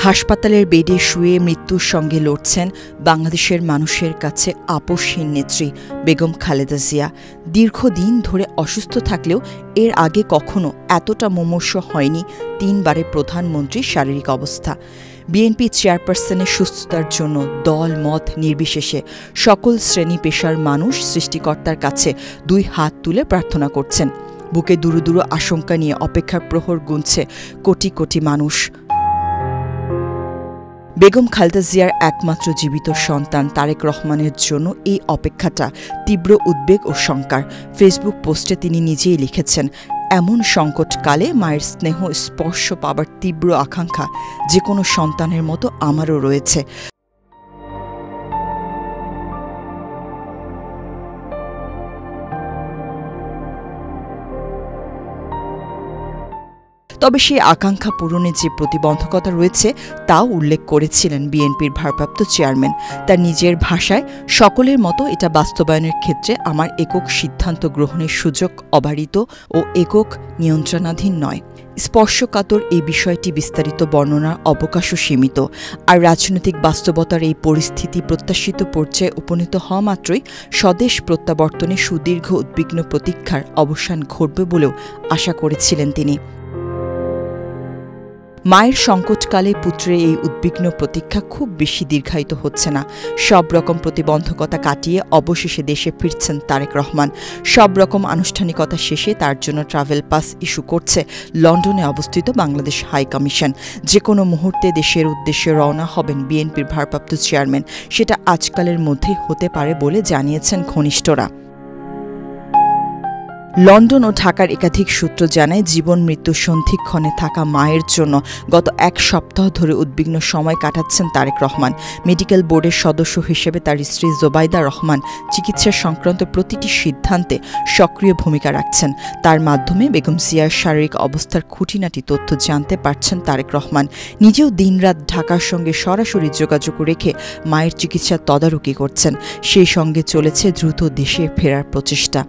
হাসপাতালের বেডে শুয়ে মৃত্যুর সঙ্গে লড়ছেন বাংলাদেশের মানুষের কাছে আপোষহীন নেত্রী বেগম খালেদা জিয়া। দীর্ঘদিন ধরে অসুস্থ থাকলেও এর আগে কখনো এতটা মুমূর্ষ হয়নি তিনবারের প্রধানমন্ত্রীর শারীরিক অবস্থা। বিএনপি চেয়ারপারসনের সুস্থতার জন্য দল মত নির্বিশেষে সকল শ্রেণী পেশার মানুষ সৃষ্টিকর্তার কাছে দুই হাত তুলে প্রার্থনা করছেন। বুকে দুরু দুরু আশঙ্কা নিয়ে অপেক্ষার প্রহর গুনছে কোটি কোটি মানুষ। বেগম খালেদা জিয়ার একমাত্র জীবিত সন্তান তারেক রহমানের জন্য এই অপেক্ষাটা তীব্র উদ্বেগ ও শঙ্কার। ফেসবুক পোস্টে তিনি নিজেই লিখেছেন, এমন সংকটকালে মায়ের স্নেহ স্পর্শ পাবার তীব্র আকাঙ্ক্ষা যে কোনো সন্তানের মতো আমারও রয়েছে। তবে সেই আকাঙ্ক্ষা পূরণে যে প্রতিবন্ধকতা রয়েছে তাও উল্লেখ করেছিলেন বিএনপির ভারপ্রাপ্ত চেয়ারম্যান। তার নিজের ভাষায়, সকলের মতো এটা বাস্তবায়নের ক্ষেত্রে আমার একক সিদ্ধান্ত গ্রহণের সুযোগ অবারিত ও একক নিয়ন্ত্রণাধীন নয়। স্পর্শকাতর এই বিষয়টি বিস্তারিত বর্ণনার অবকাশও সীমিত। আর রাজনৈতিক বাস্তবতার এই পরিস্থিতি প্রত্যাশিত পর্যায়ে উপনীত হওয়া মাত্রই স্বদেশ প্রত্যাবর্তনে সুদীর্ঘ উদ্বিগ্ন প্রতীক্ষার অবসান ঘটবে বলেও আশা করেছিলেন তিনি। মায়ের সংকটকালে পুত্রের এই উদ্বিগ্ন প্রতীক্ষা খুব বেশি দীর্ঘায়িত হচ্ছে না। সব রকম প্রতিবন্ধকতা কাটিয়ে অবশেষে দেশে ফিরছেন তারেক রহমান। সব রকম আনুষ্ঠানিকতা শেষে তার জন্য ট্রাভেল পাস ইস্যু করছে লন্ডনে অবস্থিত বাংলাদেশ হাই কমিশন। যে কোনো মুহূর্তে দেশের উদ্দেশ্যে রওনা হবেন বিএনপির ভারপ্রাপ্ত চেয়ারম্যান। সেটা আজকালের মধ্যেই হতে পারে বলে জানিয়েছেন ঘনিষ্ঠরা। লন্ডন ও ঢাকার একাধিক সূত্র জানায়, জীবন মৃত্যুর সন্ধিক্ষণে থাকা মায়ের জন্য গত এক সপ্তাহ ধরে উদ্বিগ্ন সময় কাটাচ্ছেন তারেক রহমান। মেডিকেল বোর্ডের সদস্য হিসেবে তার স্ত্রী জোবাইদা রহমান চিকিৎসা সংক্রান্ত প্রতিটি সিদ্ধান্তে সক্রিয় ভূমিকা রাখছেন। তার মাধ্যমে বেগম জিয়ার শারীরিক অবস্থার খুঁটিনাটি তথ্য জানতে পারছেন তারেক রহমান। নিজেও দিনরাত ঢাকার সঙ্গে সরাসরি যোগাযোগ রেখে মায়ের চিকিৎসার তদারকি করছেন। সেই সঙ্গে চলেছে দ্রুত দেশে ফেরার প্রচেষ্টা।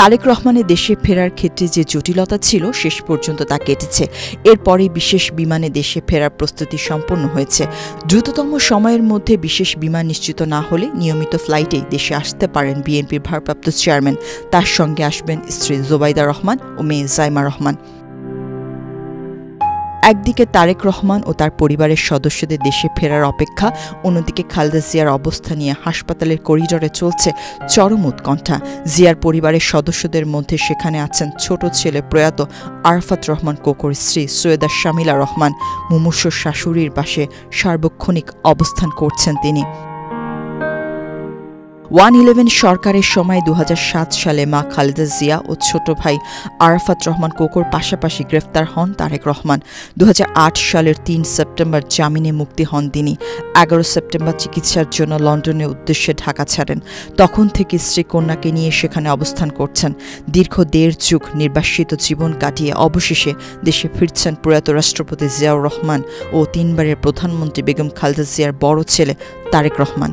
তারেক রহমানের দেশে ফেরার ক্ষেত্রে যে জটিলতা ছিল শেষ পর্যন্ত তা কেটেছে। এরপরই বিশেষ বিমানে দেশে ফেরার প্রস্তুতি সম্পন্ন হয়েছে। দ্রুততম সময়ের মধ্যে বিশেষ বিমান নিশ্চিত না হলে নিয়মিত ফ্লাইটেই দেশে আসতে পারেন বিএনপির ভারপ্রাপ্ত চেয়ারম্যান। তার সঙ্গে আসবেন স্ত্রী জোবাইদা রহমান ও মেয়ে জাইমা রহমান। একদিকে তারেক রহমান ও তার পরিবারের সদস্যদের দেশে ফেরার অপেক্ষা, অন্যদিকে খালেদা জিয়ার অবস্থা নিয়ে হাসপাতালের করিডরে চলছে চরম উৎকণ্ঠা। জিয়ার পরিবারের সদস্যদের মধ্যে সেখানে আছেন ছোট ছেলে প্রয়াত আরাফাত রহমান কোকোর স্ত্রী সৈয়দা শামিলা রহমান। মুমূর্ষ শাশুড়ির পাশে সার্বক্ষণিক অবস্থান করছেন তিনি। 111 সরকারের সময় 2007 সালে মা খালেদা জিয়া ও ছোট ভাই আরাফাত রহমান কোকোর পাশাপাশি গ্রেফতার হন তারেক রহমান। 2008 সালের 3 সেপ্টেম্বর জামিনে মুক্তি হন তিনি। 11 সেপ্টেম্বর চিকিৎসার জন্য লন্ডনের উদ্দেশ্যে ঢাকা ছাড়েন। তখন থেকে স্ত্রী কন্যাকে নিয়ে সেখানে অবস্থান করছেন। দীর্ঘ 1.5 যুগ নির্বাসিত জীবন কাটিয়ে অবশেষে দেশে ফিরছেন প্রয়াত রাষ্ট্রপতি জিয়াউর রহমান ও তিনবারের প্রধানমন্ত্রী বেগম খালেদা জিয়ার বড় ছেলে তারেক রহমান।